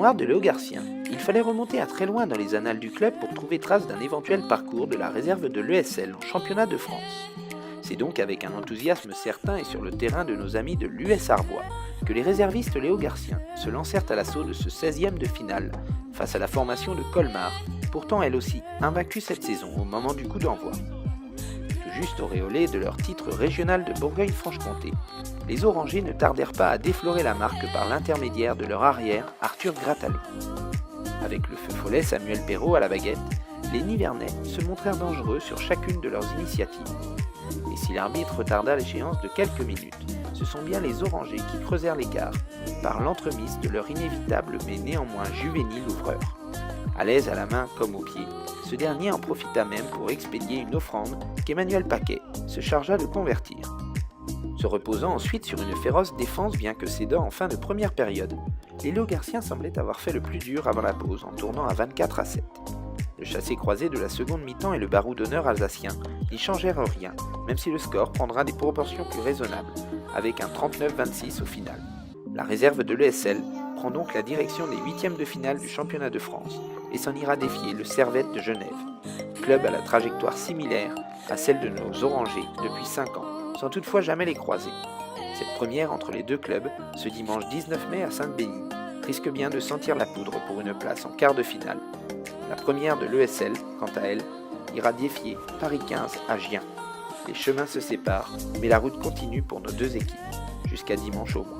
Camarades de Léo Garcien, il fallait remonter à très loin dans les annales du club pour trouver trace d'un éventuel parcours de la réserve de l'ESL en championnat de France. C'est donc avec un enthousiasme certain et sur le terrain de nos amis de l'US Arbois que les réservistes Léo Garcien se lancèrent à l'assaut de ce 16e de finale face à la formation de Colmar, pourtant elle aussi invaincue cette saison au moment du coup d'envoi. Tout juste auréolés de leur titre régional de Bourgogne-Franche-Comté, les Orangers ne tardèrent pas à déflorer la marque par l'intermédiaire de leur arrière Arthur Gratalot. Avec le feu follet Samuel Perrault à la baguette, les Nivernais se montrèrent dangereux sur chacune de leurs initiatives. Et si l'arbitre retarda l'échéance de quelques minutes, ce sont bien les Orangers qui creusèrent l'écart par l'entremise de leur inévitable mais néanmoins juvénile ouvreur. À l'aise à la main comme au pied, ce dernier en profita même pour expédier une offrande qu'Emmanuel Paquet se chargea de convertir. Se reposant ensuite sur une féroce défense bien que cédant en fin de première période, les Léogarciens semblaient avoir fait le plus dur avant la pause en tournant à 24-7. Le chassé-croisé de la seconde mi-temps et le barreau d'honneur alsacien n'y changèrent rien, même si le score prendra des proportions plus raisonnables, avec un 39-26 au final. La réserve de l'ESL prend donc la direction des huitièmes de finale du championnat de France et s'en ira défier le Servette de Genève, club à la trajectoire similaire à celle de nos Orangers depuis 5 ans, sans toutefois jamais les croiser. Cette première entre les deux clubs, ce dimanche 19 mai à Sainte-Bénie, risque bien de sentir la poudre pour une place en quart de finale. La première de l'ESL, quant à elle, ira défier Paris 15 à Gien. Les chemins se séparent, mais la route continue pour nos deux équipes, jusqu'à dimanche au moins.